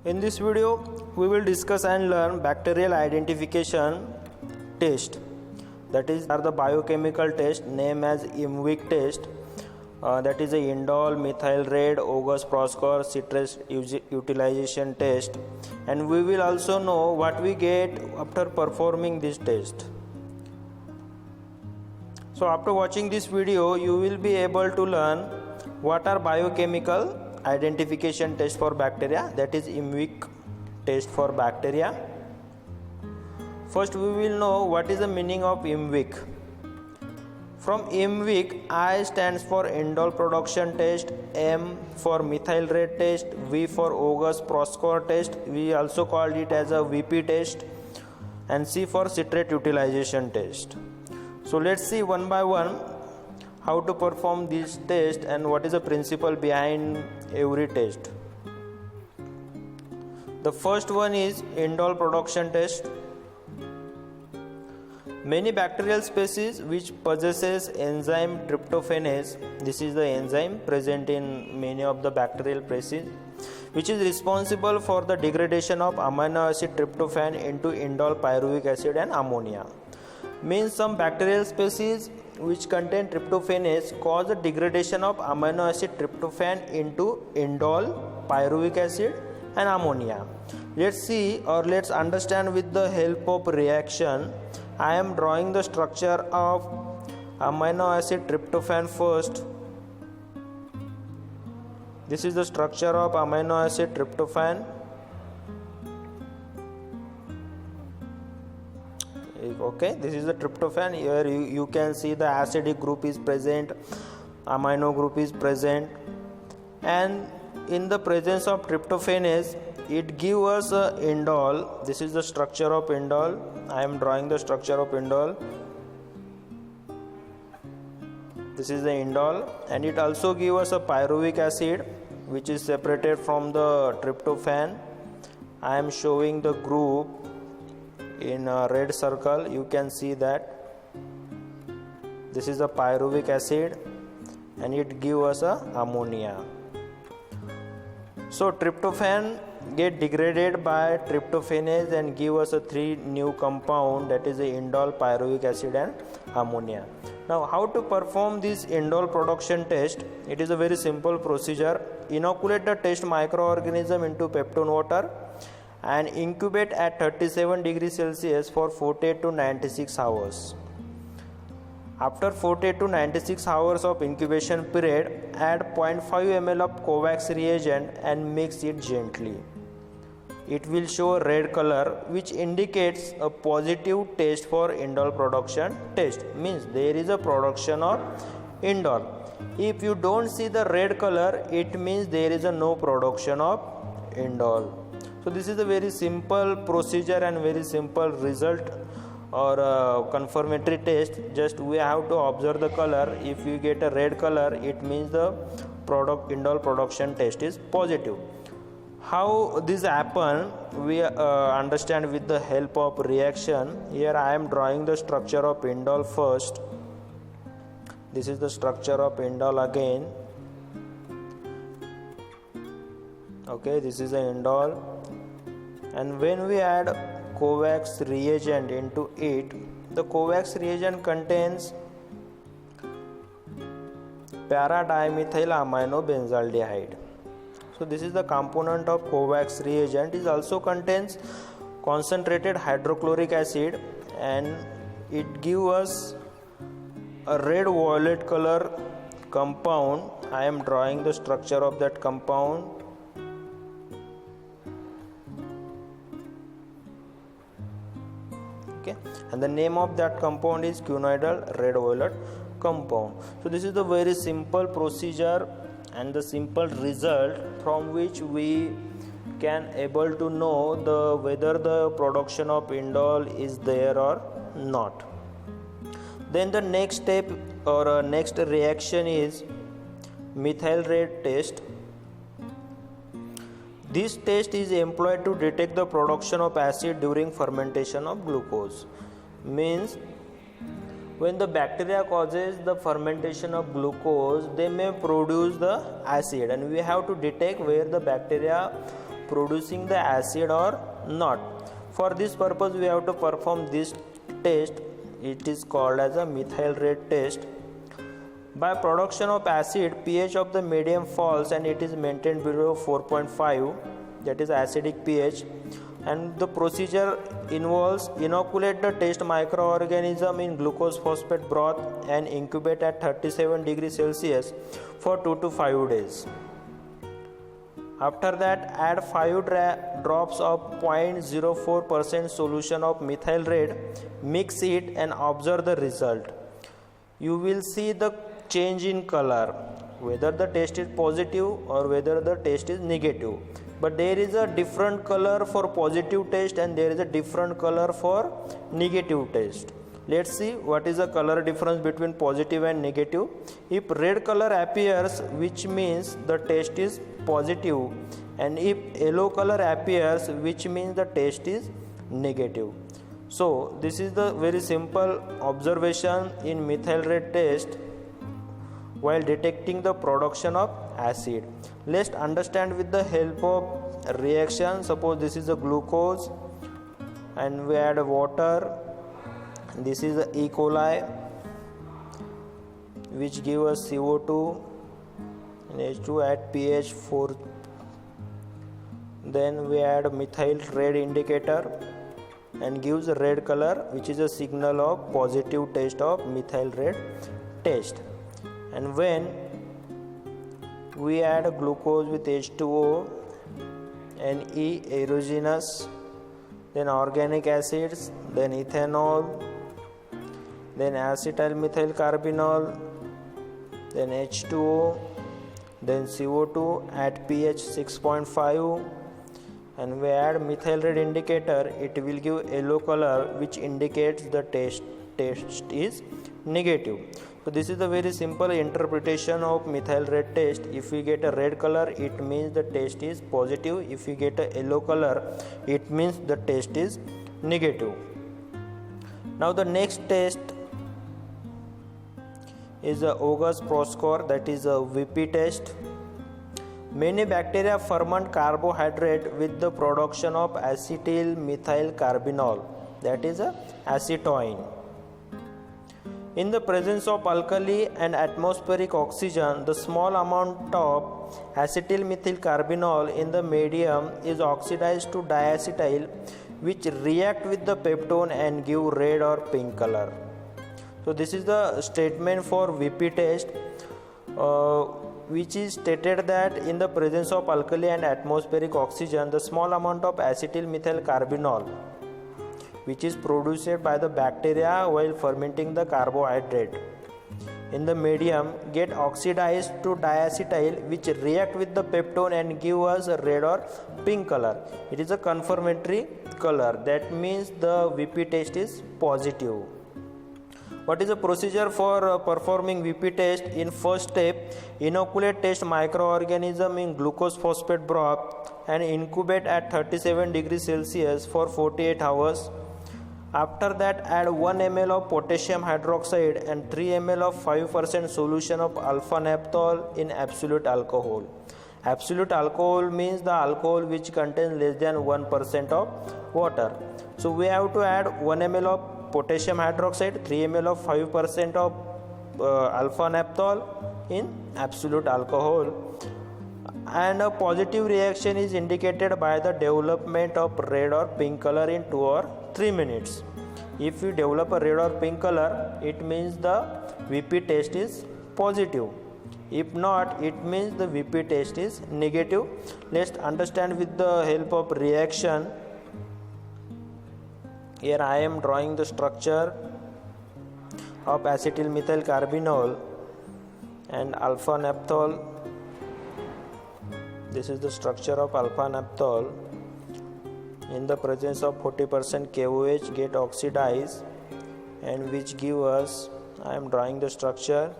In this video, we will discuss and learn bacterial identification test. That is, are the biochemical test named as IMVIC test. That is a indole, methyl red, August Proskauer citrate utilization test. And we will also know what we get after performing this test. So after watching this video, you will be able to learn what are biochemical identification test for bacteria, that is IMVIC test for bacteria. First we will know what is the meaning of IMVIC. From IMVIC, I stands for indole production test, M for methyl red test, V for August Proskauer test, we also called it as a VP test, and C for citrate utilization test. So let's see one by one how to perform this test and what is the principle behind every test. The first one is indole production test. Many bacterial species which possesses enzyme tryptophanase, this is the enzyme present in many of the bacterial species, which is responsible for the degradation of amino acid tryptophan into indole pyruvic acid and ammonia. Means some bacterial species which contain tryptophanase cause the degradation of amino acid tryptophan into indole, pyruvic acid and ammonia. Let's see or let's understand with the help of reaction. I am drawing the structure of amino acid tryptophan first. This is the structure of amino acid tryptophan. Okay, this is the tryptophan. Here you can see the acidic group is present, amino group is present, and in the presence of tryptophanase it gives us a indole. This is the structure of indole. I am drawing the structure of indole. This is the indole, and it also gives us a pyruvic acid which is separated from the tryptophan. I am showing the group in a red circle. You can see that this is a pyruvic acid and it gives us a ammonia. So tryptophan get degraded by tryptophanase and give us a three new compound, that is the indole, pyruvic acid and ammonia. Now how to perform this indole production test? It is a very simple procedure. Inoculate the test microorganism into peptone water and incubate at 37 degrees Celsius for 48 to 96 hours. After 48 to 96 hours of incubation period, add 0.5 ml of Covax reagent and mix it gently. It will show a red color which indicates a positive test for indole production test. Means there is a production of indole. If you don't see the red color, it means there is a no production of indole. So this is a very simple procedure and very simple result or confirmatory test. Just we have to observe the color. If you get a red color, it means the indole production test is positive. How this happen, we understand with the help of reaction. Here I am drawing the structure of indole first. This is the structure of indole again. Okay, this is the indole, and when we add Covax reagent into it, the Covax reagent contains para-dimethylamino-benzaldehyde. So this is the component of Covax reagent. It also contains concentrated hydrochloric acid and it gives us a red violet color compound. I am drawing the structure of that compound. Okay, and the name of that compound is quinoidal red violet compound. So this is the very simple procedure and the simple result from which we can able to know whether the production of indole is there or not. Then the next step or next reaction is methyl red test. This test is employed to detect the production of acid during fermentation of glucose. Means when the bacteria causes the fermentation of glucose, they may produce the acid, and we have to detect where the bacteria producing the acid or not. For this purpose we have to perform this test. It is called as a methyl red test. By production of acid, pH of the medium falls and it is maintained below 4.5, that is acidic pH, and the procedure involves inoculate the test microorganism in glucose phosphate broth and incubate at 37 degrees Celsius for 2 to 5 days. After that, add 5 drops of 0.04% solution of methyl red, mix it and observe the result. You will see the change in color, whether the test is positive or whether the test is negative. But there is a different color for positive test and there is a different color for negative test. Let's see what is the color difference between positive and negative. If red color appears, which means the test is positive, and if yellow color appears, which means the test is negative. So this is the very simple observation in methyl red test while detecting the production of acid. Let's understand with the help of reaction. Suppose this is a glucose and we add water. This is the E. coli which give us CO2 and H2 at pH 4. Then we add methyl red indicator and gives a red color, which is a signal of positive test of methyl red test. And when we add glucose with H2O and E aerogenous, then organic acids, then ethanol, then acetyl methyl carbinol, then H2O, then CO2 at pH 6.5, and we add methyl red indicator, it will give yellow color which indicates the test is negative. So this is the very simple interpretation of methyl red test. If we get a red color, it means the test is positive. If we get a yellow color, it means the test is negative. Now the next test is a August-Proskauer, that is a VP test. Many bacteria ferment carbohydrate with the production of acetyl methyl carbinol, that is a acetoin. In the presence of alkali and atmospheric oxygen, the small amount of acetyl methyl carbinol in the medium is oxidized to diacetyl, which react with the peptone and give red or pink color. So this is the statement for VP test, which is stated that in the presence of alkali and atmospheric oxygen, the small amount of acetyl methyl carbinol, which is produced by the bacteria while fermenting the carbohydrate in the medium, get oxidized to diacetyl, which react with the peptone and give us a red or pink color. It is a confirmatory color. That means the VP test is positive. What is the procedure for performing VP test? In first step, inoculate test microorganism in glucose phosphate broth and incubate at 37 degrees Celsius for 48 hours. After that, add 1 ml of potassium hydroxide and 3 ml of 5% solution of alpha naphthol in absolute alcohol. Absolute alcohol means the alcohol which contains less than 1% of water. So we have to add 1 ml of potassium hydroxide, 3 ml of 5% of alpha naphthol in absolute alcohol, and a positive reaction is indicated by the development of red or pink color in 2 or 3 minutes. If you develop a red or pink color, it means the VP test is positive. If not, it means the VP test is negative. Let's understand with the help of reaction. Here I am drawing the structure of acetyl methyl carbinol and alpha naphthol. This is the structure of alpha naphthol. In the presence of 40% KOH get oxidized, and which give us, I am drawing the structure.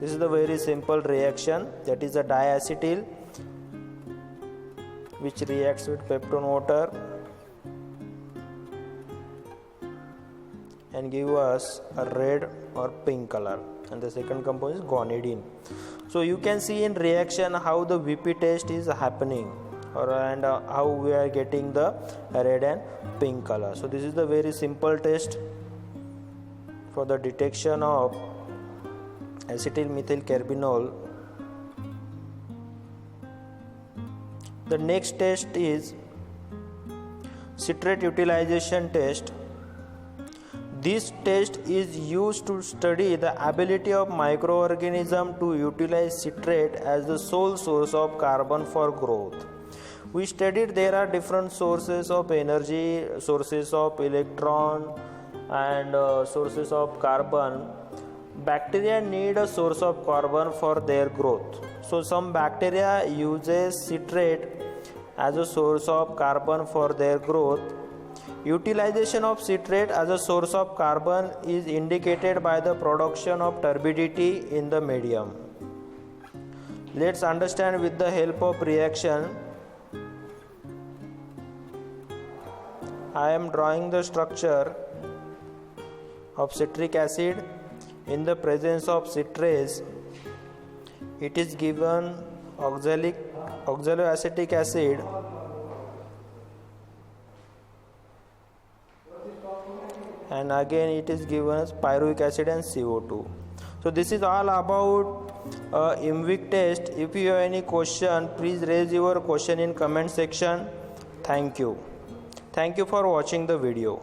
This is the very simple reaction, that is a diacetyl which reacts with peptone water and give us a red or pink color, and the second compound is guanidine. So you can see in reaction how the VP test is happening. and how we are getting the red and pink color. So this is the very simple test for the detection of acetyl methyl carbinol. The next test is citrate utilization test. This test is used to study the ability of microorganism to utilize citrate as the sole source of carbon for growth. We studied there are different sources of energy, sources of electron and sources of carbon. Bacteria need a source of carbon for their growth. So some bacteria uses citrate as a source of carbon for their growth. Utilization of citrate as a source of carbon is indicated by the production of turbidity in the medium. Let's understand with the help of reaction. I am drawing the structure of citric acid. In the presence of citrate, it is given oxaloacetic acid and again it is given as pyruvic acid and CO2. So this is all about IMVIC test. If you have any question, please raise your question in comment section. Thank you for watching the video.